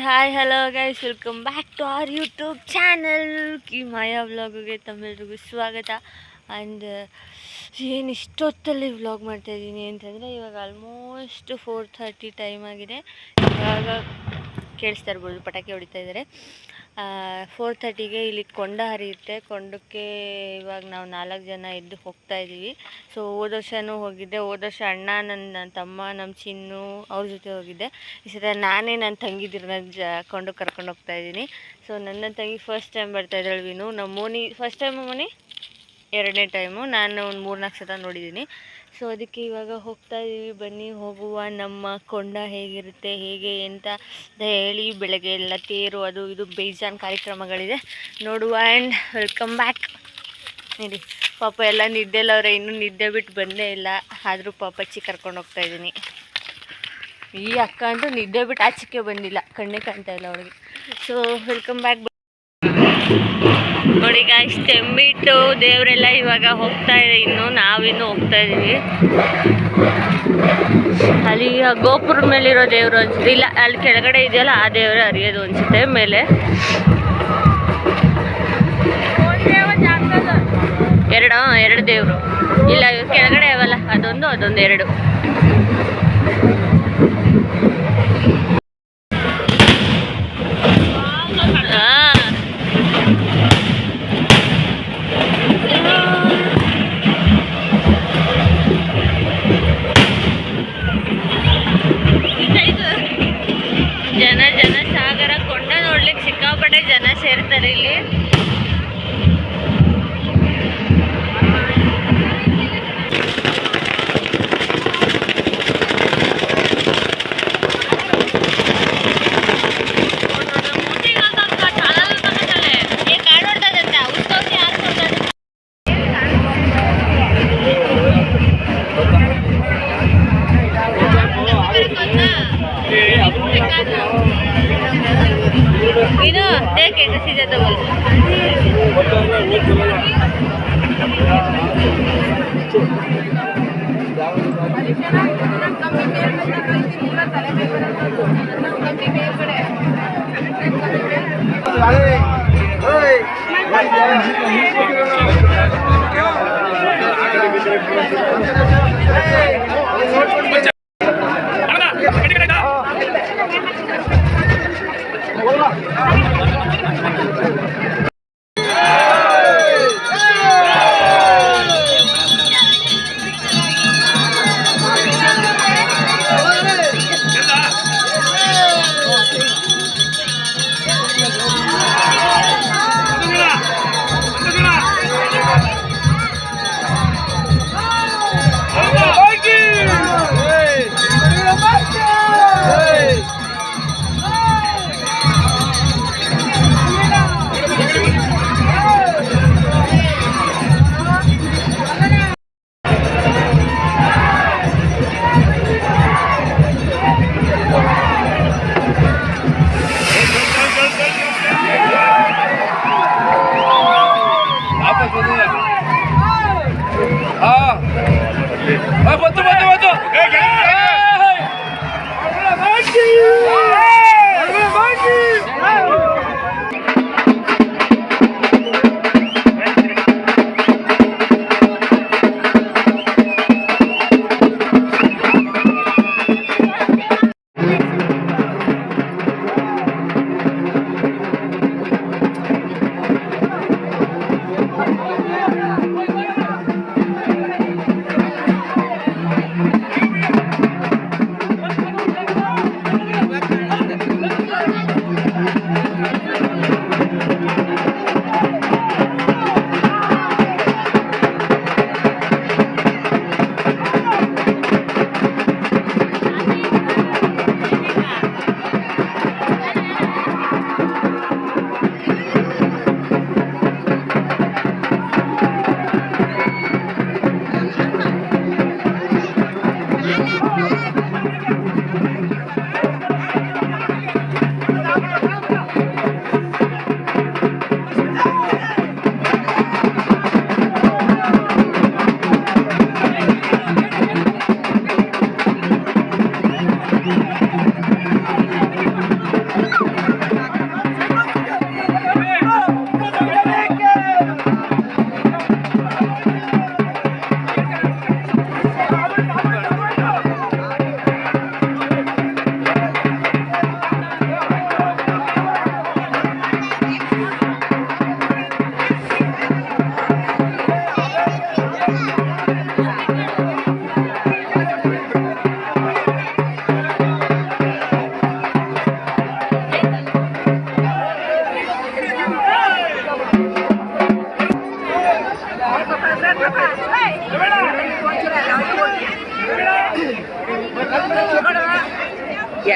Hi hello guys, welcome back to our YouTube channel ಕಿ ಮಾಯಾ ವ್ಲಾಗ್ಗೆ ತಮ್ಮೆಲ್ರಿಗೂ ಸ್ವಾಗತ. ಆ್ಯಂಡ್ ಏನು ಇಷ್ಟೊತ್ತಲ್ಲಿ ವ್ಲಾಗ್ ಮಾಡ್ತಾಯಿದ್ದೀನಿ ಅಂತಂದರೆ, ಇವಾಗ ಆಲ್ಮೋಸ್ಟ್ 4:30 ಟೈಮ್ ಆಗಿದೆ. ಇವಾಗ ಕೇಳಿಸ್ತಾ ಇರ್ಬೋದು, ಪಟಾಕಿ ಹೊಡಿತಾ ಇದ್ದಾರೆ. 4:30ಗೆ ಇಲ್ಲಿ ಕೊಂಡ ಹರಿಯುತ್ತೆ. ಕೊಂಡಕ್ಕೆ ಇವಾಗ ನಾವು 4 ಜನ ಎದ್ದು ಹೋಗ್ತಾ ಇದ್ದೀವಿ. ಸೊ ಹೋದ ವರ್ಷವೂ ಹೋಗಿದ್ದೆ. ಹೋದ ವರ್ಷ ಅಣ್ಣ, ನನ್ನ ತಮ್ಮ, ನಮ್ಮ ಚಿನ್ನು ಅವ್ರ ಜೊತೆ ಹೋಗಿದ್ದೆ. ಈ ಸಲ ನಾನೇ ನನ್ನ ತಂಗಿದಿರನ್ನ ಕೊಂಡಕ್ಕೆ ಕರ್ಕೊಂಡು ಹೋಗ್ತಾ ಇದ್ದೀನಿ. ಸೊ ನನ್ನ ತಂಗಿ ಫಸ್ಟ್ ಟೈಮ್ ಬರ್ತಾ ಇದ್ದಾಳೆ. ವಿನು, ನಮ್ಮ ಮೋನಿ ಫಸ್ಟ್ ಟೈಮು, ಮೋನಿ 2ನೇ ಟೈಮು. ನಾನು ಒಂದು 3-4 ಸಲ ನೋಡಿದ್ದೀನಿ. ಸೊ ಅದಕ್ಕೆ ಇವಾಗ ಹೋಗ್ತಾ ಇದ್ದೀವಿ. ಬನ್ನಿ ಹೋಗುವ. ನಮ್ಮ ಕೊಂಡ ಹೇಗಿರುತ್ತೆ, ಹೇಗೆ ಅಂತ ಹೇಳಿ, ಬೆಳಗ್ಗೆ ಎಲ್ಲ ತೇರು ಅದು ಇದು ಬೇಜಾನ್ ಕಾರ್ಯಕ್ರಮಗಳಿದೆ, ನೋಡುವ. And welcome back. ನೋಡಿ ಪಾಪ ಎಲ್ಲ ನಿದ್ದೆಲ್ಲವ್ರೆ, ಇನ್ನೂ ನಿದ್ದೆ ಬಿಟ್ಟು ಬಂದೇ ಇಲ್ಲ. ಆದರೂ ಪಾಪಚ್ಚಿ ಕರ್ಕೊಂಡು ಹೋಗ್ತಾ ಇದ್ದೀನಿ. ಈ ಅಕ್ಕ ಅಂತೂ ನಿದ್ದೆ ಬಿಟ್ಟು ಆಚೆಗೆ ಬಂದಿಲ್ಲ, ಕಣ್ಣೇ ಕಾಣ್ತಾ ಇಲ್ಲ ಅವಳಿಗೆ. So welcome back. ನೋಡಿ ಗಾಯ್ಸ್, ತೆಂಬಿಟ್ಟು ದೇವರೆಲ್ಲ ಇವಾಗ ಹೋಗ್ತಾ ಇದೆ. ಇನ್ನು ನಾವಿನ್ನೂ ಹೋಗ್ತಾ ಇದ್ದೀವಿ. ಅಲ್ಲಿ ಗೋಪುರದ ಮೇಲಿರೋ ದೇವರು ಅನ್ಸುತ್ತೆ, ಇಲ್ಲ ಅಲ್ಲಿ ಕೆಳಗಡೆ ಇದೆಯಲ್ಲ ಆ ದೇವರು ಹರಿಯೋದು ಅನ್ಸುತ್ತೆ. ಮೇಲೆ ಎರಡು ದೇವರು ಇಲ್ಲ, ಕೆಳಗಡೆ ಅವಲ್ಲ, ಅದೊಂದು 2. ಜನ ಸಾಗರ. ಕೊಂಡ ನೋಡ್ಲಿಕ್ಕೆ ಸಿಕ್ಕಾಪಟ್ಟೆ ಜನ ಸೇರ್ತಾರೆ ಇಲ್ಲಿ. ಇದು ದೇखे ಕಸಿ जाता बोल.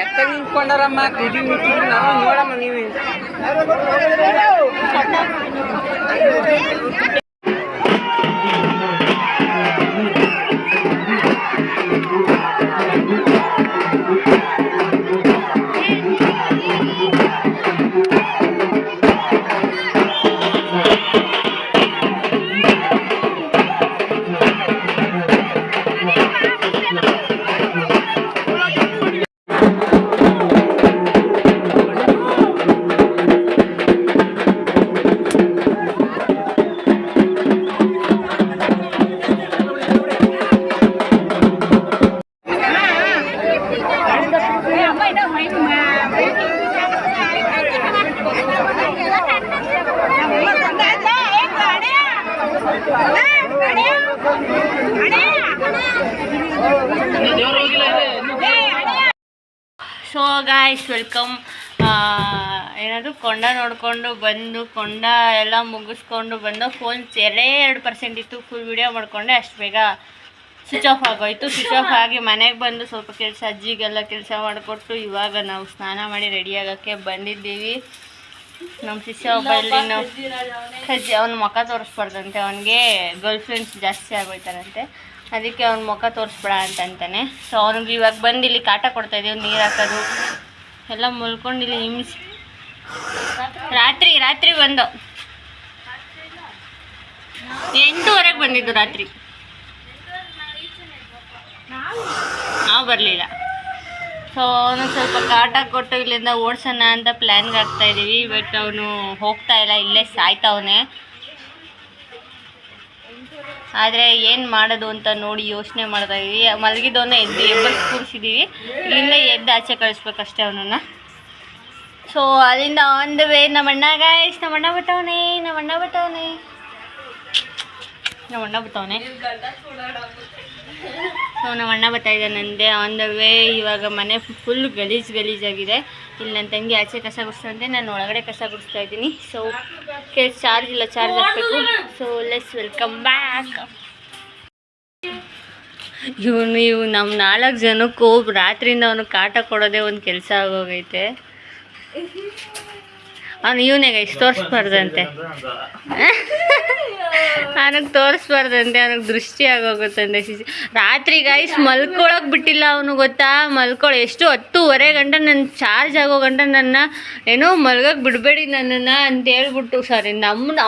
ಎತ್ತ ನಿಂತ್ಕೊಂಡಾರಮ್ಮ ನಾವು ನೋಡಮ್ಮ ನೀವೇ ಸೊ ಗಾಯ್ಸ್ ವೆಲ್ಕಮ್. ಏನಾದರೂ ಕೊಂಡ ನೋಡಿಕೊಂಡು ಬಂದು ಕೊಂಡ ಎಲ್ಲ ಮುಗಿಸ್ಕೊಂಡು ಬಂದು ಫೋನ್ 2% ಇತ್ತು. ಫುಲ್ ವಿಡಿಯೋ ಮಾಡಿಕೊಂಡೆ, ಅಷ್ಟು ಬೇಗ ಸ್ವಿಚ್ ಆಫ್ ಆಗೋಯ್ತು. ಸ್ವಿಚ್ ಆಫ್ ಆಗಿ ಮನೆಗೆ ಬಂದು ಸ್ವಲ್ಪ ಕೆಲಸ ಅಜ್ಜಿಗೆಲ್ಲ ಕೆಲಸ ಮಾಡಿಕೊಟ್ಟು ಇವಾಗ ನಾವು ಸ್ನಾನ ಮಾಡಿ ರೆಡಿ ಆಗೋಕ್ಕೆ ಬಂದಿದ್ದೀವಿ. ನಮ್ಮ ಶಿಷ್ಯ ಒಬ್ಬ ಇಲ್ಲಿ ನಾವು ಅವ್ನ ಮುಖ ತೋರಿಸ್ಬಾರ್ದಂತೆ, ಅವನಿಗೆ ಗರ್ಲ್ ಫ್ರೆಂಡ್ಸ್ ಜಾಸ್ತಿ ಆಗೋಯ್ತಾರಂತೆ, ಅದಕ್ಕೆ ಅವ್ನ ಮುಖ ತೋರಿಸ್ಬೇಡ ಅಂತಾನೆ. ಸೊ ಅವ್ನಿಗೆ ಇವಾಗ ಬಂದು ಇಲ್ಲಿ ಕಾಟ ಕೊಡ್ತಾಯಿದ್ದೀವಿ, ನೀರು ಹಾಕೋದು ಎಲ್ಲ ಮುಲ್ಕೊಂಡು ಇಲ್ಲಿ ಹಿಂಸೆ. ರಾತ್ರಿ ಬಂದು 8:30 ಬಂದಿದ್ದು ರಾತ್ರಿ. ನಾವು ಬರಲಿಲ್ಲ. ಸೊ ಅವನು ಸ್ವಲ್ಪ ಕಾಟ ಕೊಟ್ಟು ಇಲ್ಲಿಂದ ಓಡಿಸೋಣ ಅಂತ ಪ್ಲ್ಯಾನ್ಗೆ ಆಗ್ತಾಯಿದ್ದೀವಿ. ಬಟ್ ಅವನು ಹೋಗ್ತಾ ಇಲ್ಲ, ಇಲ್ಲೇ ಸಾಯ್ತವನೇ. ಆದರೆ ಏನು ಮಾಡೋದು ಅಂತ ನೋಡಿ ಯೋಚನೆ ಮಾಡ್ತಾಯಿದ್ದೀವಿ. ಮಲಗಿದವನ್ನ ಎಬ್ಬರು ಕೂರಿಸಿದ್ದೀವಿ, ಇಲ್ಲಿಂದ ಎದ್ದು ಆಚೆ ಕಳಿಸ್ಬೇಕಷ್ಟೇ ಅವನನ್ನು. ಸೊ ಅಲ್ಲಿಂದ ಆನ್ ದ ವೇ ನಮ್ಮಣ್ಣ ಗಾಯ್ಸ್, ನಮ್ಮಣ್ಣ ಬತ್ತವನೇ. ಸೊ ನಮ್ಮಣ್ಣ ಬರ್ತಾಯಿದ್ದಾನಂತೆ ಆನ್ ದ ವೇ. ಇವಾಗ ಮನೆ ಫುಲ್ ಗಲೀಜಾಗಿದೆ. ಇಲ್ಲಿ ನನ್ನ ತಂಗಿ ಆಚೆ ಕಸ ಗುಡಿಸ್ತಂತೆ, ನಾನು ಒಳಗಡೆ ಕಸ ಗುಡಿಸ್ತಾ ಇದ್ದೀನಿ. ಸೊ ಚಾರ್ಜ್ ಇಲ್ಲ, ಚಾರ್ಜ್ ಹಾಕಬೇಕು. So let's welcome back. ಇವು ನಮ್ಮ 4 ಜನಕ್ಕೂ ರಾತ್ರಿಯಿಂದ ಅವನು ಕಾಟ ಕೊಡೋದೇ ಒಂದು ಕೆಲಸ ಆಗೋಗೈತೆ. ಅವನು ಇವನಿಗೆ ಇಷ್ಟು ತೋರಿಸ್ಬಾರ್ದಂತೆ, ಅವನಿಗೆ ದೃಷ್ಟಿ ಆಗೋಗುತ್ತಂತೆ. ರಾತ್ರಿ ಗೈಸ್ ಮಲ್ಕೊಳಕ್ಕೆ ಬಿಟ್ಟಿಲ್ಲ ಅವನು, ಗೊತ್ತಾ? ಎಷ್ಟು 10:30 ಗಂಟೆ ನನ್ನ ಚಾರ್ಜ್ ಆಗೋ ಗಂಟೆ ನನ್ನ ಏನೋ ಮಲ್ಗಕ್ಕೆ ಬಿಡಬೇಡಿ ನನ್ನನ್ನು ಅಂತ ಹೇಳ್ಬಿಟ್ಟು, ಸಾರಿ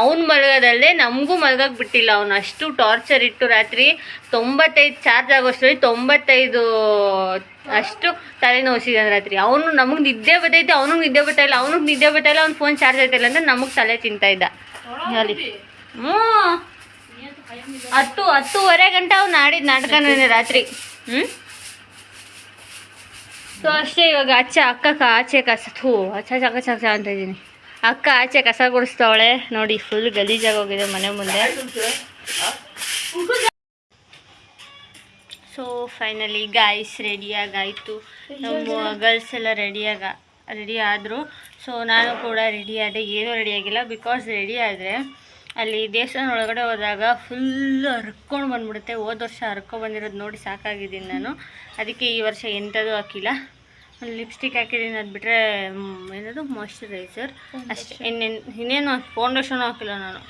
ಅವ್ನು ಮಲ್ಗೋದಲ್ಲದೆ ನಮಗೂ ಮಲ್ಗಕ್ಕೆ ಬಿಟ್ಟಿಲ್ಲ ಅವನು. ಅಷ್ಟು ಟಾರ್ಚರ್ ಇಟ್ಟು ರಾತ್ರಿ 95 ಚಾರ್ಜ್ ಆಗೋಷ್ಟರಲ್ಲಿ 95 ಅಷ್ಟು ತಲೆನೋಸಿದ್ದಾನೆ ರಾತ್ರಿ. ಅವನು ನಮಗೆ ನಿದ್ದೆ ಬರ್ತೈತೆ, ಅವನಿಗೆ ನಿದ್ದೆ ಬರ್ತಾಯಿಲ್ಲ, ಅವ್ನು ಫೋನ್ ಚಾರ್ಜ್ ಆಯ್ತಾಯಿಲ್ಲ ಅಂದರೆ ನಮಗೆ ತಲೆ ತಿಂತಾಯಿದ್ದ ಅಲ್ಲಿ. 10:30 ಗಂಟೆ ಅವ್ನು ಆಡಿದ ನಾಟಕನೇ ರಾತ್ರಿ. ಸೊ ಅಷ್ಟೇ. ಇವಾಗ ಆಚೆ ಕಸ ಅಂತ ಇದ್ದೀನಿ. ಅಕ್ಕ ಆಚೆ ಕಸ ಗುಡಿಸ್ತಾವಳೆ ನೋಡಿ, ಫುಲ್ ಗಲೀಜಾಗೋಗಿದೆ ಮನೆ ಮುಂದೆ. ಸೊ ಫೈನಲಿ ಗಾಯ್ಸ್ ರೆಡಿಯಾಗಾಯಿತು. ನಮ್ಮ ಗರ್ಲ್ಸ್ ಎಲ್ಲ ರೆಡಿ ಆದರು. ಸೊ ನಾನು ಕೂಡ ರೆಡಿ ಆದೆ. ಏನೂ ರೆಡಿಯಾಗಿಲ್ಲ, ಬಿಕಾಸ್ ರೆಡಿ ಆದರೆ ಅಲ್ಲಿ ದೇವಸ್ಥಾನ ಒಳಗಡೆ ಹೋದಾಗ ಫುಲ್ಲು ಹರ್ಕೊಂಡು ಬಂದುಬಿಡುತ್ತೆ. ಹೋದ ವರ್ಷ ಬಂದಿರೋದು ನೋಡಿ ಸಾಕಾಗಿದ್ದೀನಿ ನಾನು. ಅದಕ್ಕೆ ಈ ವರ್ಷ ಎಂಥದ್ದು ಹಾಕಿಲ್ಲ, ಲಿಪ್ಸ್ಟಿಕ್ ಹಾಕಿದ್ದೀನಿ. ಅದು ಬಿಟ್ಟರೆ ಏನದು ಮಾಯ್ಶ್ಚರೈಸರ್ ಅಷ್ಟೇ, ಇನ್ನೇನು ಫೌಂಡೇಶನ್ ಹಾಕಿಲ್ಲ ನಾನು.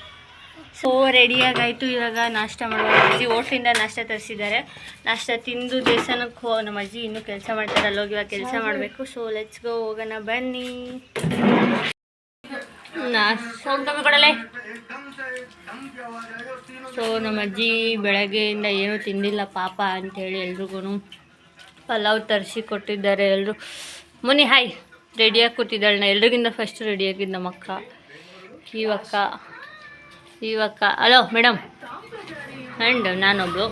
ಸೊ ರೆಡಿಯಾಗಾಯಿತು. ಇವಾಗ ನಾಷ್ಟ ಮಾಡುವ. ಅಜ್ಜಿ ಹೋಟ್ಲಿಂದ ನಾಷ್ಟ ತರಿಸಿದ್ದಾರೆ. ನಾಷ್ಟ ತಿಂದು ದೇವಸ್ಥಾನಕ್ಕೆ ನಮ್ಮ ಅಜ್ಜಿ ಇನ್ನೂ ಕೆಲಸ ಮಾಡ್ತಾರೆ, ಅಲ್ಲೋಗಿ ಇವಾಗ ಕೆಲಸ ಮಾಡಬೇಕು. ಸೊ ಲೆಟ್ಸ್ ಗೋ, ಹೋಗೋಣ ಬನ್ನಿ. ಕೊಡಲೆ. ಸೊ ನಮ್ಮ ಅಜ್ಜಿ ಬೆಳಗ್ಗೆಯಿಂದ ಏನೂ ತಿಂದಿಲ್ಲ ಪಾಪ ಅಂಥೇಳಿ ಎಲ್ರಿಗೂ ಪಲಾವ್ ತರಿಸಿ ಕೊಟ್ಟಿದ್ದಾರೆ. ಎಲ್ಲರೂ ಮುನಿ ಹಾಯ್ ರೆಡಿಯಾಗಿ ಕೂತಿದ್ದಾಳೆ. ನಾ ಎಲ್ರಿಗಿಂತ ಫಸ್ಟ್ ರೆಡಿಯಾಗಿದ್ದು ನಮ್ಮ ಅಕ್ಕ, ಇವಕ್ಕ ಹಲೋ ಮೇಡಮ್. ಆ್ಯಂಡ್ ನಾನೊಬ್ಳು.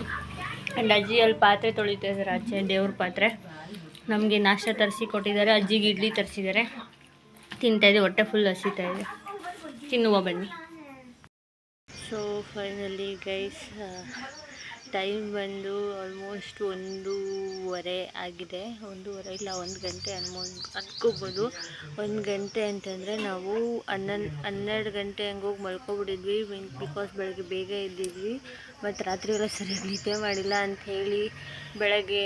ಆ್ಯಂಡ್ ಅಜ್ಜಿ ಅಲ್ಲಿ ಪಾತ್ರೆ ತೊಳಿತಾ ಇದ್ದಾರೆ, ಆಚೆ ದೇವ್ರ ಪಾತ್ರೆ. ನಮಗೆ ನಾಷ್ಟ ತರಿಸಿ ಕೊಟ್ಟಿದ್ದಾರೆ. ಅಜ್ಜಿಗೆ ಇಡ್ಲಿ ತರಿಸಿದ್ದಾರೆ, ತಿಂತಾಯಿದ್ದೆ. ಹೊಟ್ಟೆ ಫುಲ್ ಹಸಿತಾ ಇದೆ, ತಿನ್ನುವ ಬನ್ನಿ. ಸೊ ಫೈನಲಿ ಗೈಸ್ ಟೈಮ್ ಬಂದು ಆಲ್ಮೋಸ್ಟ್ 1:30 ಆಗಿದೆ. 1:30 ಇಲ್ಲ 1 ಗಂಟೆ ಅನ್ಕೋಬೋದು. 1 ಗಂಟೆ ಅಂತಂದರೆ ನಾವು 12 ಗಂಟೆ ಹಂಗೆ ಹೋಗಿ ಮಲ್ಕೊಬಿಟ್ಟಿದ್ವಿ. ಬಿಕಾಸ್ ಬೆಳಗ್ಗೆ ಬೇಗ ಎದ್ದಿದ್ವಿ, ಮತ್ತು ರಾತ್ರಿ ಎಲ್ಲ ಸರಿಯಾಗಿ ನಿದ್ದೆ ಮಾಡಿಲ್ಲ ಅಂಥೇಳಿ ಬೆಳಗ್ಗೆ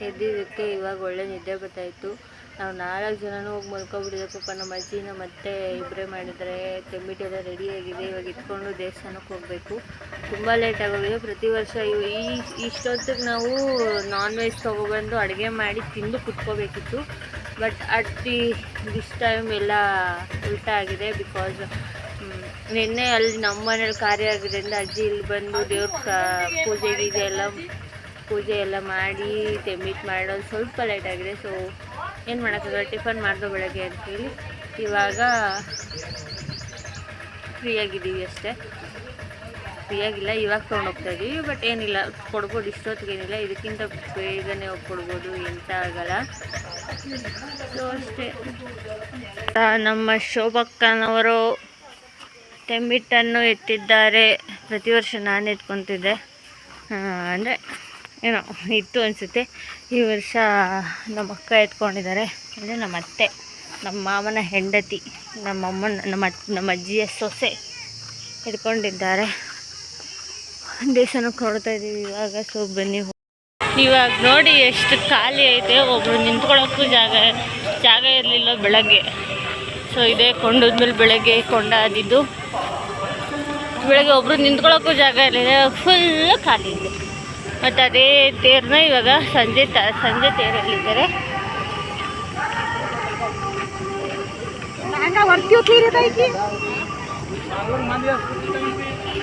ಎದ್ದಿದ್ದಕ್ಕೆ ಇವಾಗ ಒಳ್ಳೆ ನಿದ್ದೆ ಬರ್ತಾಯಿತ್ತು. ನಾವು 4 ಜನನೂ ಹೋಗಿ ಮಲ್ಕೊಬಿಟ್ಟಿದ್ದೆ. ಪಾಪ ನಮ್ಮ ಅಜ್ಜಿ ನಮ್ಮ ಅತ್ತೆ ಇಬ್ಬರೇ ಮಾಡಿದರೆ. ತೆಂಬಿಟ್ಟೆಲ್ಲ ರೆಡಿಯಾಗಿದೆ. ಇವಾಗ ಇಟ್ಕೊಂಡು ದೇವಸ್ಥಾನಕ್ಕೆ ಹೋಗಬೇಕು. ತುಂಬ ಲೇಟ್ ಆಗೋಗಿದೆ. ಪ್ರತಿ ವರ್ಷ ಇಷ್ಟೊತ್ತಿಗೆ ನಾವು ನಾನ್ ವೆಜ್ ತೊಗೊಬಂದು ಅಡುಗೆ ಮಾಡಿ ತಿಂದು ಕುತ್ಕೋಬೇಕಿತ್ತು. ಬಟ್ ದಿಸ್ ಟೈಮ್ ಎಲ್ಲ ಉಲ್ಟಾ ಆಗಿದೆ. ಬಿಕಾಸ್ ನಿನ್ನೆ ಅಲ್ಲಿ ನಮ್ಮ ಮನೇಲಿ ಕಾರ್ಯ ಆಗಿದ್ದರಿಂದ ಅಜ್ಜಿ ಇಲ್ಲಿ ಬಂದು ದೇವ್ರ ಪೂಜೆ ಎಲ್ಲ ಮಾಡಿ ತೆಂಬಿಟ್ಟು ಮಾಡೋದು ಸ್ವಲ್ಪ ಲೇಟ್ ಆಗಿದೆ. ಸೊ ಏನು ಮಾಡೋಕ್ಕಾಗಲ್ಲ, ಟಿಫನ್ ಮಾಡ್ದೋ ಬೆಳಗ್ಗೆ ಅಂತೇಳಿ ಇವಾಗ ಫ್ರೀಯಾಗಿದ್ದೀವಿ ಅಷ್ಟೇ. ಫ್ರೀಯಾಗಿಲ್ಲ, ಇವಾಗ ತೊಗೊಂಡೋಗ್ತಾಯಿದ್ದೀವಿ. ಬಟ್ ಏನಿಲ್ಲ, ಕೊಡ್ಬೋದು, ಇಷ್ಟೊತ್ತಿಗೇನಿಲ್ಲ. ಇದಕ್ಕಿಂತ ಬೇಗನೆ ಹೋಗಿ ಕೊಡ್ಬೋದು, ಎಂತ ಆಗಲ್ಲ. ಸೊ ಅಷ್ಟೇ. ನಮ್ಮ ಶೋಭಕ್ಕನವರು ತೆಂಬಿಟ್ಟನ್ನು ಎತ್ತಿದ್ದಾರೆ. ಪ್ರತಿ ವರ್ಷ ನಾನು ಎತ್ಕೊತಿದ್ದೆ, ಅಂದರೆ ಏನೋ ಇತ್ತು ಅನಿಸುತ್ತೆ. ಈ ವರ್ಷ ನಮ್ಮ ಅಕ್ಕ ಎತ್ಕೊಂಡಿದ್ದಾರೆ, ಅಂದರೆ ನಮ್ಮ ಅತ್ತೆ, ನಮ್ಮ ಮಾವನ ಹೆಂಡತಿ, ನಮ್ಮ ಅಜ್ಜಿಯ ಸೊಸೆ ಎತ್ಕೊಂಡಿದ್ದಾರೆ. ದೇವಸ್ಥಾನಕ್ಕೆ ಹೊರಡ್ತಾ ಇದ್ದೀವಿ ಇವಾಗ. ಸೊ ಬನ್ನಿ. ಇವಾಗ ನೋಡಿ ಎಷ್ಟು ಖಾಲಿ ಐತೆ. ಒಬ್ಬರು ನಿಂತ್ಕೊಳ್ಳೋಕ್ಕೂ ಜಾಗ ಇರಲಿಲ್ಲ ಬೆಳಗ್ಗೆ. ಸೊ ಇದೇ ಕೊಂಡದ್ಮೇಲೆ ಬೆಳಗ್ಗೆ ಕೊಂಡಾದಿದ್ದು. ಬೆಳಗ್ಗೆ ಒಬ್ಬರು ನಿಂತ್ಕೊಳ್ಳೋಕ್ಕೂ ಜಾಗ ಇರಲಿಲ್ಲ, ಫುಲ್ ಖಾಲಿ ಇದೆ. ಮತ್ತು ಅದೇ ತೇರನ್ನ ಇವಾಗ ಸಂಜೆ ತೇರಲ್ಲಿದ್ದಾರೆ.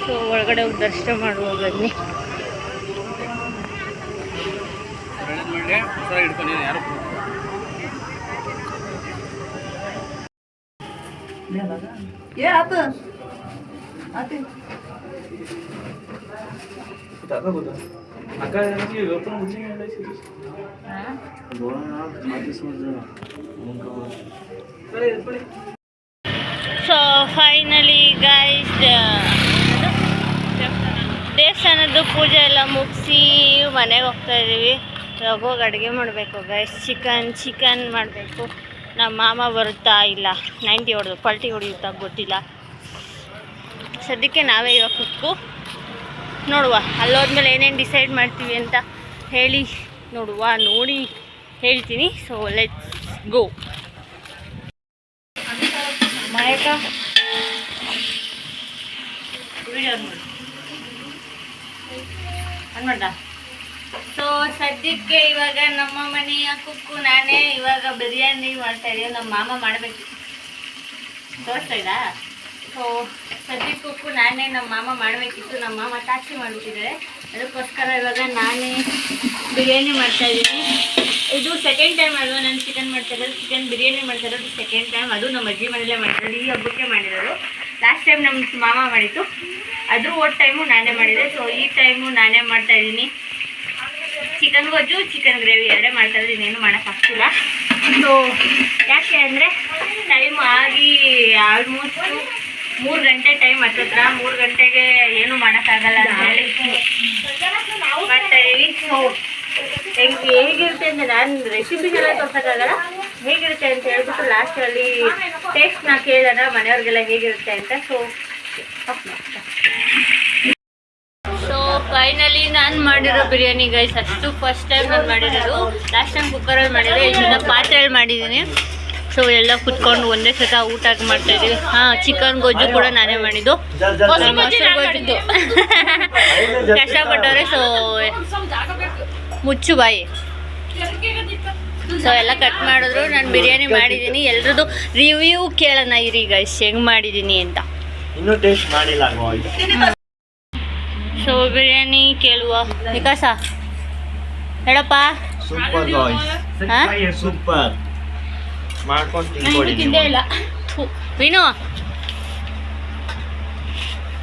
ಸೊ ಒಳಗಡೆ ಹೋಗಿ ದರ್ಶನ ಮಾಡುವ ಬನ್ನಿ. ಸೊ ಫೈನಲಿ ಗೈಸ್, ದೇವಸ್ಥಾನದ್ದು ಪೂಜೆ ಎಲ್ಲ ಮುಗಿಸಿ ಮನೆಗೆ ಹೋಗ್ತಾ ಇದ್ದೀವಿ. ಇವಾಗ ಹೋಗಿ ಅಡುಗೆ ಮಾಡಬೇಕು ಗೈಸ್. ಚಿಕನ್ ಮಾಡಬೇಕು. ನಮ್ಮ ಮಾಮ ಬರುತ್ತಾ ಇಲ್ಲ, 90 ಹೊಡೆದು ಪಲ್ಟಿ ಹೊಡೆಯುತ್ತಾ ಗೊತ್ತಿಲ್ಲ. ಸದ್ಯಕ್ಕೆ ನಾವೇ ಇವಾಗ ಕುಕ್ಕು ನೋಡುವ. ಅಲ್ಲೋದ್ಮೇಲೆ ಏನೇನು ಡಿಸೈಡ್ ಮಾಡ್ತೀವಿ ಅಂತ ನೋಡಿ ಹೇಳ್ತೀನಿ. So let's go. ಮಾಯಕ ಅನ್ಮಾಡ. ಸೊ ಸದ್ಯಕ್ಕೆ ಇವಾಗ ನಮ್ಮ ಮನೆಯ ಕುಕ್ಕು ನಾನೇ ಇವಾಗ ಬಿರಿಯಾನಿ ಮಾಡ್ತಾ ಇದ್ದೀವಿ. ನಮ್ಮ ಮಾಮ ಮಾಡಬೇಕು, ತೋರಿಸ್ತಾ ಇದ್ದಾ. ಸೊ ಸದ್ಯಕ್ಕೆ ಕುಕ್ಕು ನಾನೇ, ನಮ್ಮ ಮಾಮ ಮಾಡಬೇಕಿತ್ತು. ನಮ್ಮ ಮಾಮ ತಾಕ್ಷಿ ಮಾಡಿಬಿಟ್ಟಿದ್ದಾರೆ. ಅದಕ್ಕೋಸ್ಕರ ಇವಾಗ ನಾನೇ ಬಿರಿಯಾನಿ ಮಾಡ್ತಾಯಿದ್ದೀನಿ. ಇದು ಸೆಕೆಂಡ್ ಟೈಮ್ ಅಲ್ವಾ ನಾನು ಚಿಕನ್ ಮಾಡ್ತಾಯಿರೋದು. ಚಿಕನ್ ಬಿರಿಯಾನಿ ಮಾಡ್ತಾಯಿರೋದು ಸೆಕೆಂಡ್ ಟೈಮ್. ಅದು ನಮ್ಮ ಅಜ್ಜಿ ಮನೇಲೇ ಮಾಡಿರೋದು, ಈ ಹಬ್ಬಕ್ಕೆ ಮಾಡಿರೋದು. ಲಾಸ್ಟ್ ಟೈಮ್ ನಮ್ಮ ಮಾಮ ಮಾಡಿತ್ತು, ಅದ್ರ ಟೈಮು ನಾನೇ ಮಾಡಿದೆ. ಸೊ ಈ ಟೈಮು ನಾನೇ ಮಾಡ್ತಾಯಿದ್ದೀನಿ. ಚಿಕನ್ ಗೊಜ್ಜು, ಚಿಕನ್ ಗ್ರೇವಿ ಎರಡೇ ಮಾಡ್ತಾಯಿರೋದು, ಇನ್ನೇನು ಮಾಡೋಕ್ಕಾಗ್ತಿಲ್ಲ. ಸೊ ಯಾಕೆ ಅಂದರೆ ಟೈಮ್ ಆಗಿ ಆಲ್ಮೋಸ್ಟ್ 3 ಗಂಟೆ ಟೈಮ್ ಹತ್ತಿರ. 3 ಗಂಟೆಗೆ ಏನೂ ಮಾಡೋಕ್ಕಾಗಲ್ಲ ಅಂತ ಹೇಳಿ ಮಾಡ್ತಾಯಿದ್ದೀವಿ. ಸೊ ಹೇಗಿರುತ್ತೆ ಅಂತ ನಾನು ರೆಸಿಪಿಗೆಲ್ಲ ತೋರ್ಸೋಕ್ಕಾಗಲ್ಲ, ಹೇಗಿರುತ್ತೆ ಅಂತ ಹೇಳ್ಬಿಟ್ಟು ಲಾಸ್ಟಲ್ಲಿ ಟೇಸ್ಟ್ನ ಕೇಳೋಣ ಮನೆಯವ್ರಿಗೆಲ್ಲ ಹೇಗಿರುತ್ತೆ ಅಂತ. ಸೊ ಫೈನಲಿ ನಾನು ಮಾಡಿರೋ ಬಿರಿಯಾನಿ ಗೈಸ್, ಅಷ್ಟು ಫಸ್ಟ್ ಟೈಮ್ ನಾನು ಮಾಡಿರೋದು. ಲಾಸ್ಟ್ ಟೈಮ್ ಕುಕ್ಕರಲ್ಲಿ ಮಾಡಿದೆ, ಇದನ್ನ ಪಾತ್ರೆಯಲ್ಲಿ ಮಾಡಿದ್ದೀನಿ. ಸೊ ಎಲ್ಲ ಕುತ್ಕೊಂಡು ಒಂದೇ ಸತ ಊಟ ಮಾಡ್ತಾಯಿದ್ದೀವಿ. ಚಿಕನ್ ಗೊಜ್ಜು ಕೂಡ ನಾನೇ ಮಾಡಿದ್ದು, ಮೊಸರು ಗೊಜ್ಜಿದ್ದು ಕಷ್ಟಪಟ್ಟವ್ರೆ. ಸೊ ಮುಚ್ಚು ಬಾಯಿ. ಸೊ ಎಲ್ಲ ಕಟ್ ಮಾಡಿದ್ರು. ನಾನು ಬಿರಿಯಾನಿ ಮಾಡಿದ್ದೀನಿ. ಎಲ್ರದ್ದು ರಿವ್ಯೂ ಕೇಳೋಣ ಇರಿ ಗೈಸ್, ಹೆಂಗೆ ಮಾಡಿದ್ದೀನಿ ಅಂತ. ಸೊ ಬಿರಿಯಾನಿ ಕೇಳುವ. ವಿಕಾಸ ಹೇಳಪ್ಪ. ಸೂಪರ್ ತಿಂದೇ ಇಲ್ಲ. ವಿನು,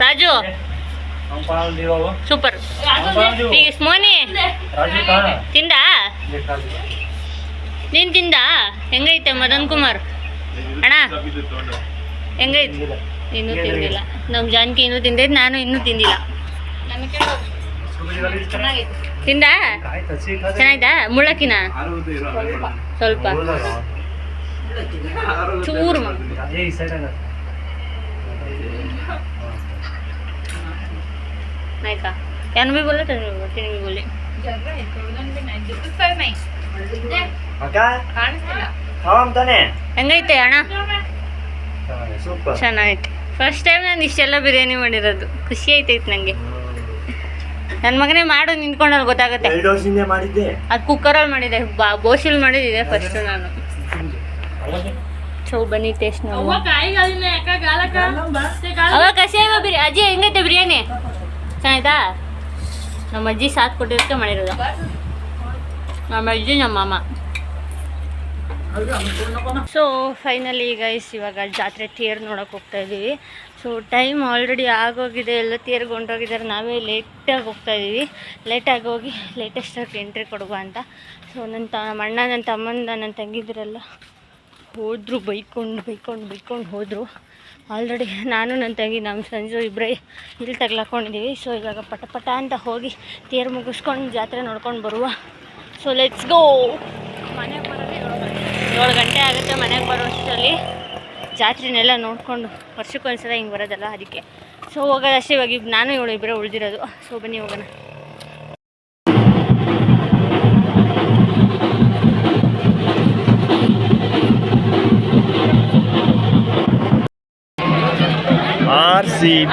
ರಾಜು ಸೂಪರ್. ಮೋನಿ ತಿಂದ? ನೀನು ತಿಂದ? ಹೆಂಗೈತೆ ಮದನ್ ಕುಮಾರ್ ಅಣ್ಣ? ಹೆಂಗೈತೆ? ಇನ್ನೂ ತಿಂದಿಲ್ಲ. ನಮ್ಮ ಜಾನಕಿ ಇನ್ನೂ ತಿಂದೈತೆ, ನಾನು ಇನ್ನೂ ತಿಂದಿಲ್ಲ. ತಿಂದ? ಚೆನ್ನಾಯ್ತಾ? ಮುಳ್ಳಕ್ಕಿನ ಸ್ವಲ್ಪ ಚೂರು ಆಯ್ತಾ? ಏನು ಭೀ ಬೋಲೆ, ತಿನ್ನಿ ಭೀ ಬೋಲೆ. ಅಕ್ಕ ಆರಾಮ್ ತಾನೆ ಹೆಂಗೈತೆ ಅಣ್ಣ? ಸೂಪರ್. ಚೆನ್ನಾಗೈತೆ. ಫಸ್ಟ್ ಟೈಮ್ ನಾನು ಇಷ್ಟೆಲ್ಲ ಬಿರಿಯಾನಿ ಮಾಡಿರೋದು, ಖುಷಿ ಆಯ್ತೈತೆ ನನಗೆ. ನನ್ನ ಮಗನೇ ಮಾಡು ನಿಂತ್ಕೊಂಡಲ್ಲಿ ಗೊತ್ತಾಗುತ್ತೆ. 2 ವರ್ಷದಿಂದ ಮಾಡಿದ್ದೆ. ಅದು ಕುಕ್ಕರಲ್ಲಿ ಮಾಡಿದೆ, ಬೋಸಿಲ್ ಮಾಡಿದ್ದೆ ಫಸ್ಟು ನಾನು. ಸೊ ಬನ್ನಿ ಟೇಸ್ಟ್ ನಾವು. ಅವಾಗ ಕಸಿ ಅಲ್ವಾ ಅಜ್ಜಿ? ಹೆಂಗೈತೆ ಬಿರಿಯಾನಿ? ಚೆನ್ನಾಯ್ತಾ? ನಮ್ಮ ಅಜ್ಜಿ ಸಾಥ್ ಕೊಟ್ಟಿರೋಕ್ಕೆ ಮಾಡಿರೋದು. ನಮ್ಮ ಅಜ್ಜಿ ನಮ್ಮ ಮಾಮ. ಸೊ ಫೈನಲಿ ಗೈಸ್ ಇವಾಗ ಜಾತ್ರೆ ತೇರು ನೋಡೋಕೆ ಹೋಗ್ತಾ ಇದ್ದೀವಿ. ಸೊ ಟೈಮ್ ಆಲ್ರೆಡಿ ಆಗೋಗಿದೆ, ಎಲ್ಲ ತೇರ್ಗೆ ಹೊಂಟೋಗಿದ್ದಾರೆ. ನಾವೇ ಲೇಟಾಗಿ ಹೋಗ್ತಾ ಇದ್ದೀವಿ. ಲೇಟಾಗಿ ಹೋಗಿ ಲೇಟೆಸ್ಟಾಗಿ ಎಂಟ್ರಿ ಕೊಡುವ ಅಂತ. ಸೊ ನಮ್ಮ ಅಣ್ಣ, ನನ್ನ ತಮ್ಮಂದ, ನನ್ನ ತಂಗಿದ್ರೆಲ್ಲ ಹೋದರು, ಬೈಕೊಂಡು ಹೋದರು. ಆಲ್ರೆಡಿ ನಾನು ನನ್ನ ತಂಗಿ, ನಮ್ಮ ಸಂಜು ಇಬ್ಬರೇ ಇಲ್ಲಿ ತಗ್ಲಾಕೊಂಡಿದ್ದೀವಿ. ಸೊ ಇವಾಗ ಪಟ ಅಂತ ಹೋಗಿ ತೇರು ಮುಗಿಸ್ಕೊಂಡು ಜಾತ್ರೆ ನೋಡ್ಕೊಂಡು ಬರುವ. ಸೊ ಲೆಟ್ಸ್ ಗೋ. ಮನೆಗೆ ಬರೋದೇ 7 ಗಂಟೆ ಆಗುತ್ತೆ. ಮನೆಗೆ ಬರೋ ಅಷ್ಟರಲ್ಲಿ ಜಾತ್ರೆನೆಲ್ಲ ನೋಡಿಕೊಂಡು ವರ್ಷಕ್ಕೊಂದ್ಸಲ ಹಿಂಗೆ ಬರೋದಲ್ಲ, ಅದಕ್ಕೆ. ಸೊ ಹೋಗೋದಷ್ಟೇ. ಇವಾಗ ನಾನು ಇವಳು ಇಬ್ಬರೇ ಉಳಿದಿರೋದು. ಸೊ ಬನ್ನಿ ಹೋಗೋಣ.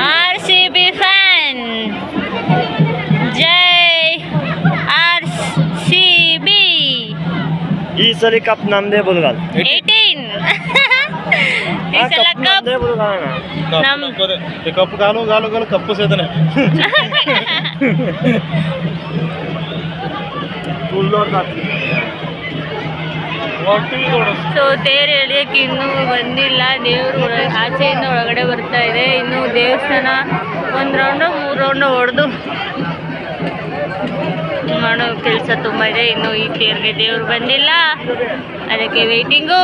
RCB fan. ಜೈ RCB. ಈ ಸರಿ ಕಪ್ ನಮ್ದೇ ಬುಲ್ಗಾಲ್. 18. ಈ ಸಲ ಕಪ್ ನಮ್ ಕಪ್ಪು ಗಾಲು ಕಪ್ಪು ಸೇತನೆ. ಸೊ ತೇರು ಎಳಿಯಕ್ಕೆ ಇನ್ನೂ ಬಂದಿಲ್ಲ. ದೇವರು ಆಚೆಯಿಂದ ಒಳಗಡೆ ಬರ್ತಾ ಇದೆ. ಇನ್ನು ದೇವಸ್ಥಾನ 1 ರೌಂಡು 3 ರೌಂಡು ಹೊಡೆದು ಮಾಡೋ ಕೆಲಸ ತುಂಬ ಇದೆ. ಇನ್ನು ಈ ತೇರಿಗೆ ದೇವರು ಬಂದಿಲ್ಲ, ಅದಕ್ಕೆ ವೆಯ್ಟಿಂಗು.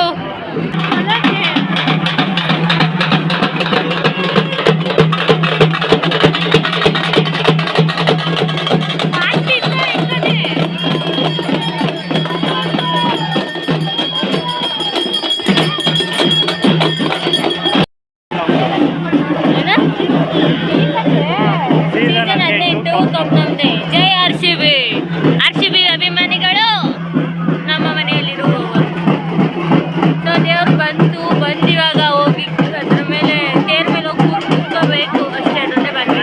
ಸೀಸನ್ 18 ಕಪ್ ನಮ್ದೆ. ಜೈ RCB ಅಭಿಮಾನಿಗಳು ನಮ್ಮ ಮನೆಯಲ್ಲಿರುವವರು. ಸೊ ದೇವ್ರು ಬಂದು ಇವಾಗ ಹೋಗಿ ಅದ್ರ ಮೇಲೆ ತೇರ್ ಮೇಲೆ ಹೋಗಿ ಕೂತ್ಕೋಬೇಕು ಅಷ್ಟೇ. ಅದೊಂದೇ ಬಾಕಿ.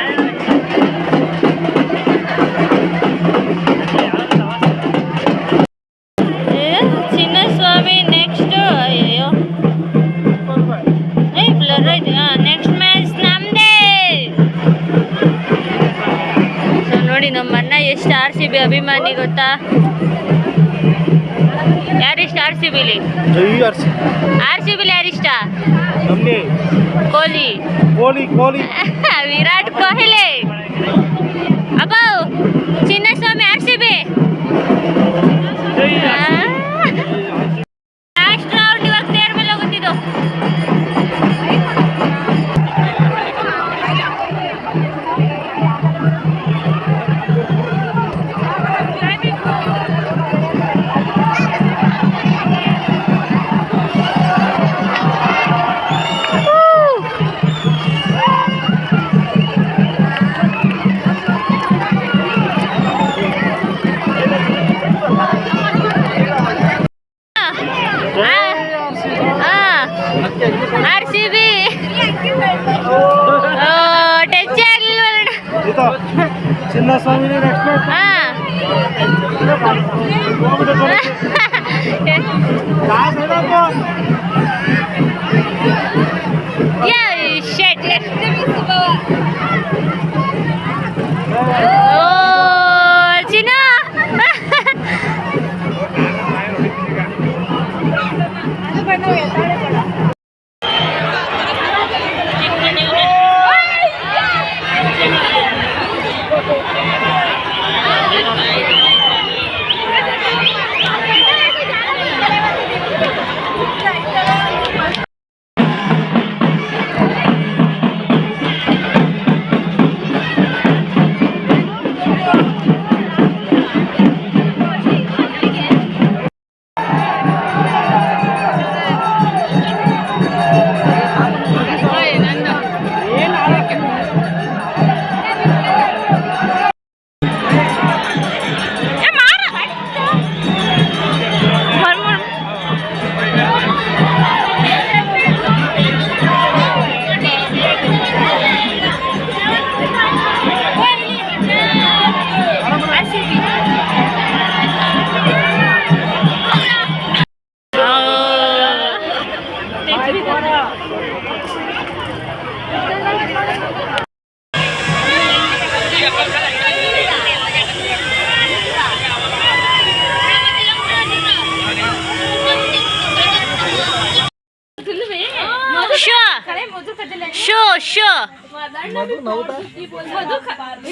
ಚಿನ್ನಸ್ವಾಮಿ ನೆಕ್ಸ್ಟ್. ಅಯ್ಯೋ ಬ್ಲರ್ ಆಯ್ತು. ನೆಕ್ಸ್ಟ್ ಮ್ಯಾಚ್ ನಮ್ದೇ. ಸೊ ನೋಡಿ ನಮ್ಮ ಅಣ್ಣ ಎಷ್ಟು RCB ಅಭಿಮಾನಿ ಗೊತ್ತಾ? ಯಾರಿಷ್ಟ RCBಲಿ? RCBಲಿ ಯಾರಿಷ್ಟ? ಕೊಹ್ಲಿ. ವಿರಾಟ್ ಕೊಹ್ಲಿ. ಅಬ್ಬೋ ಚಿನ್ನಸ್ವಾಮಿ RCB. ಲಾಸ್ಟ್ ರೌಂಡ್ ಇವಾಗ ತೇರ್ ಮೇಲೆ ಹೋಗುತ್ತಿದ್ದು. RCB ಟಚ್ ಆಗ್ಲಿಲ್ವಲ್ಲ. ಚಿನ್ನಸ್ವಾಮಿ ಚಿನ್ನ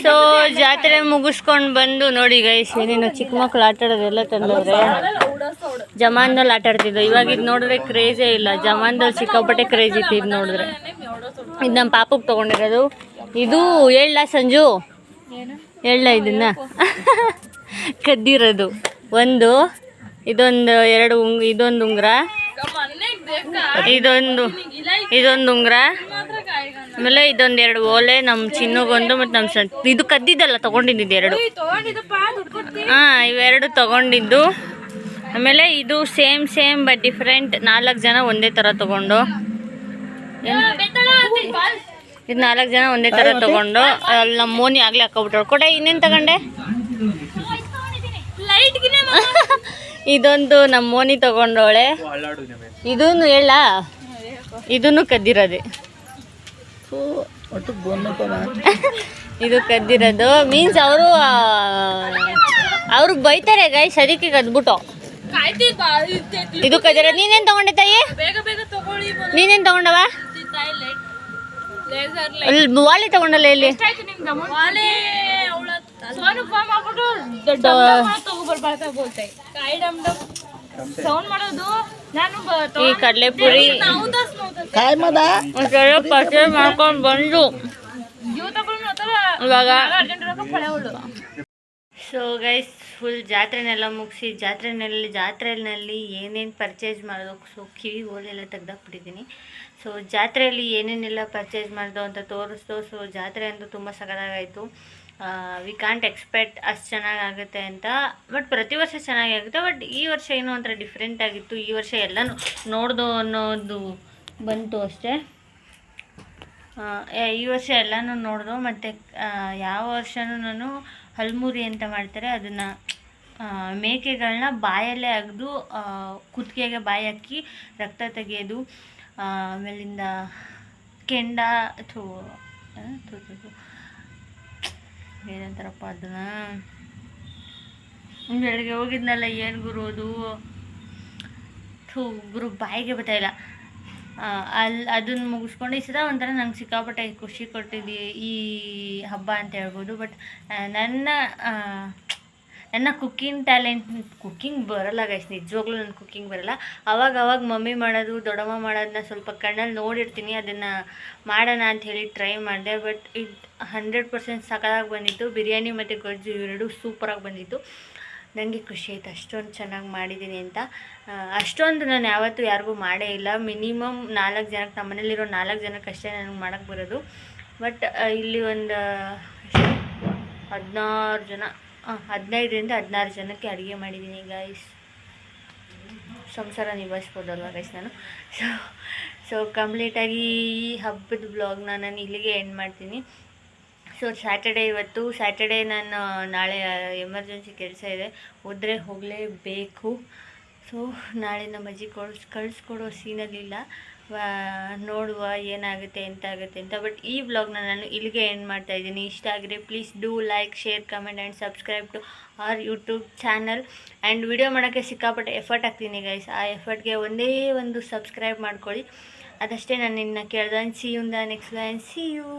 ಸೊ ಜಾತ್ರೆ ಮುಗಿಸ್ಕೊಂಡು ಬಂದು ನೋಡಿ ಗೈಸ್ ಏನೇನು ಚಿಕ್ಕ ಮಕ್ಳು ಆಟ ಆಡೋದೆಲ್ಲ ತಂದವ್ರೆ. ಜಮಾನ್ದಲ್ಲಿ ಆಟ ಆಡ್ತಿದ್ದು, ಇವಾಗ ಇದು ನೋಡಿದ್ರೆ ಕ್ರೇಜೇ ಇಲ್ಲ. ಜಮಾನ್ದಲ್ಲಿ ಸಿಕ್ಕಾಪಟ್ಟೆ ಕ್ರೇಜ್ ಇತ್ತು ಇದು ನೋಡಿದ್ರೆ. ಇದು ನಮ್ಮ ಪಾಪಕ್ಕೆ ತೊಗೊಂಡಿರೋದು. ಇದು ಹೇಳ ಸಂಜು, ಹೇಳ ಇದನ್ನ ಕದ್ದಿರೋದು ಒಂದು, ಇದೊಂದು ಎರಡು ಇದೊಂದು ಉಂಗುರ, ಇದೊಂದು ಉಂಗುರ, ಆಮೇಲೆ ಇದೊಂದು ಎರಡು ಓಲೆ ನಮ್ಮ ಚಿನ್ನಗೊಂದು ಮತ್ತು ನಮ್ಮ ಸಣ್ಣ ಇದು ಕದ್ದಿದ್ದಲ್ಲ ತೊಗೊಂಡಿದ್ದು ಎರಡು. ಹಾಂ, ಇವೆರಡು ತೊಗೊಂಡಿದ್ದು. ಆಮೇಲೆ ಇದು ಸೇಮ್ ಬಟ್ ಡಿಫ್ರೆಂಟ್. 4 ಜನ ಒಂದೇ ಥರ ತೊಗೊಂಡು, ಇದು 4 ಜನ ಒಂದೇ ಥರ ತೊಗೊಂಡು ಅಲ್ಲಿ ನಮ್ಮ ಮೋನಿ ಆಗಲೇ ಹಾಕೊಬಿಟ್ಟಳು. ಕೊಡೆ ಇನ್ನೇನು ತಗೊಂಡೆ? ಇದೊಂದು ನಮ್ಮ ಮೋನಿ ತಗೊಂಡವಳೆ. ಇದನ್ನು ಹೇಳ, ಇದನ್ನು ಕದ್ದಿರೋದೆ. ಇದು ಕದ್ದಿರೋದು ಮೀನ್ಸ್ ಅವ್ರಿಗೆ ಬೈತಾರೆ ಗೈಸ್, ಅದಕ್ಕೆ ಕದ್ಬಿಟ್ಟು ಇದು ಕದ್ದಿರೋದು. ನೀನೇನು ತಗೊಂಡೆ ತಾಯಿ? ನೀನೇನು ತಗೊಂಡವ? ವಾಲಿ ತಗೊಂಡಲ್ಲ ಇಲ್ಲಿ. ಈ ಕಡಲೆಪುರಿ ಪರ್ಚೇಸ್ ಮಾಡ್ಕೊಂಡು ಬಂದು ಇವಾಗ ಸೊ ಗೈಸ್ ಫುಲ್ ಜಾತ್ರೆನೆಲ್ಲ ಮುಗಿಸಿ ಜಾತ್ರೆಯಲ್ಲಿ ಏನೇನು ಪರ್ಚೇಸ್ ಮಾಡೋದು. ಸೊ ಕಿವಿ ಓಲೆಲ್ಲ ತೆಗ್ದಾಕ್ಬಿಟ್ಟಿದ್ದೀನಿ. ಸೊ ಜಾತ್ರೆಯಲ್ಲಿ ಏನೇನೆಲ್ಲ ಪರ್ಚೇಸ್ ಮಾಡ್ದು ಅಂತ ತೋರಿಸ್ತು. ಸೊ ಜಾತ್ರೆ ಅಂತೂ ತುಂಬ ಸಖತ್ತಾಗಾಯಿತು. ವಿ ಕಾಂಟ್ ಎಕ್ಸ್ಪೆಕ್ಟ್ ಅಷ್ಟು ಚೆನ್ನಾಗಾಗುತ್ತೆ ಅಂತ, ಬಟ್ ಪ್ರತಿ ವರ್ಷ ಚೆನ್ನಾಗಾಗುತ್ತೆ. ಬಟ್ ಈ ವರ್ಷ ಏನೋ ಒಂಥರ ಡಿಫ್ರೆಂಟ್ ಆಗಿತ್ತು. ಈ ವರ್ಷ ಎಲ್ಲನೂ ನೋಡ್ದು ಅನ್ನೋದು ಬಂತು ಅಷ್ಟೇ. ಈ ವರ್ಷ ಎಲ್ಲನೂ ನೋಡ್ದು. ಮತ್ತು ಯಾವ ವರ್ಷವೂ ನಾನು ಹಲ್ಮುರಿ ಅಂತ ಮಾಡ್ತಾರೆ, ಅದನ್ನು ಮೇಕೆಗಳನ್ನ ಬಾಯಲ್ಲೇ ಅಗೆದು ಕುತ್ತಿಗೆಗೆ ಬಾಯಿ ಹಾಕಿ ರಕ್ತ ತೆಗೆಯೋದು. ಆಮೇಲಿಂದ ಕೆಂಡ ಏನಂತಾರಪ್ಪ ಅದನ್ನು, ಬೆಳಗ್ಗೆ ಹೋಗಿದ್ನಲ್ಲ ಏನು ಗುರು ಅದು ಗುರು ಬಾಯಿಗೆ ಬರ್ತಾಯಿಲ್ಲ. ಅದನ್ನು ಮುಗಿಸ್ಕೊಂಡು ಈ ಸಲ ಒಂಥರ ನಂಗೆ ಸಿಕ್ಕಾಪಟ್ಟೆ ಖುಷಿ ಕೊಟ್ಟಿದ್ದು ಈ ಹಬ್ಬ ಅಂತ ಹೇಳ್ಬೋದು. ಬಟ್ ನನ್ನ ಕುಕ್ಕಿಂಗ್ ಬರಲ್ಲ ಗೈಸ್, ನಿಜವಾಗ್ಲೂ ನನ್ನ ಕುಕ್ಕಿಂಗ್ ಬರಲ್ಲ. ಅವಾಗ ಮಮ್ಮಿ ಮಾಡೋದು, ದೊಡ್ಡಮ್ಮ ಮಾಡೋದನ್ನ ಸ್ವಲ್ಪ ಕಣ್ಣಲ್ಲಿ ನೋಡಿರ್ತೀನಿ, ಅದನ್ನು ಮಾಡೋಣ ಅಂತ ಹೇಳಿ ಟ್ರೈ ಮಾಡಿದೆ. ಬಟ್ ಇದು 100% ಸಖತ್ತಾಗಿ ಬಂದಿತ್ತು. ಬಿರಿಯಾನಿ ಮತ್ತು ಗೊಜ್ಜು ಇವೆರಡು ಸೂಪರಾಗಿ ಬಂದಿತ್ತು. ನನಗೆ ಖುಷಿ ಆಯಿತು ಅಷ್ಟೊಂದು ಚೆನ್ನಾಗಿ ಮಾಡಿದ್ದೀನಿ ಅಂತ. ಅಷ್ಟೊಂದು ನಾನು ಯಾವತ್ತೂ ಯಾರಿಗೂ ಮಾಡೇ ಇಲ್ಲ. ಮಿನಿಮಮ್ 4 ಜನಕ್ಕೆ, ನಮ್ಮ ಮನೇಲಿರೋ 4 ಜನಕ್ಕಷ್ಟೇ ನನಗೆ ಮಾಡೋಕ್ಕೆ ಬರೋದು. ಬಟ್ ಇಲ್ಲಿ ಒಂದು 15 ಜನಕ್ಕೆ ಅಡುಗೆ ಮಾಡಿದ್ದೀನಿ ಗೈಸ್. ಸಂಸಾರ ನಿಭಾಯಿಸ್ಬೋದಲ್ವ ಗೈಸ್ ನಾನು. ಸೊ ಕಂಪ್ಲೀಟಾಗಿ ಈ ಹಬ್ಬದ ಬ್ಲಾಗ್ನ ನಾನು ಇಲ್ಲಿಗೆ ಎಂಡ್ ಮಾಡ್ತೀನಿ. ಸೊ ಸ್ಯಾಟರ್ಡೇ ನಾನು ನಾಳೆ ಎಮರ್ಜೆನ್ಸಿ ಕೆಲಸ ಇದೆ, ಹೋದರೆ ಹೋಗಲೇಬೇಕು. ಸೊ ನಾಳೆ ನಮ್ಮ ಅಜ್ಜಿ ಕಳಿಸ್ಕೊಡೋ ಸೀನಲ್ಲಿಲ್ಲ, ನೋಡುವ ಏನಾಗುತ್ತೆ ಎಂತಾಗುತ್ತೆ ಅಂತ. ಬಟ್ ಈ ವ್ಲಾಗ್ನ ನಾನು ಇಲ್ಲಿಗೆ ಎಂಡ್ ಮಾಡ್ತಾಯಿದ್ದೀನಿ. ಇಷ್ಟ ಆಗಿದ್ರೆ please do like, share, comment and subscribe to our YouTube channel. And video ಮಾಡೋಕ್ಕೆ ಸಿಕ್ಕಾಪಟ್ಟೆ ಎಫರ್ಟ್ ಹಾಕ್ತೀನಿ ಗೈಸ್. ಆ ಎಫರ್ಟ್ಗೆ ಒಂದೇ ಒಂದು ಸಬ್ಸ್ಕ್ರೈಬ್ ಮಾಡ್ಕೊಳ್ಳಿ, ಅದಷ್ಟೇ ನಾನು ನಿನ್ನ ಕೇಳ್ದೆ. See you in the next line. See you.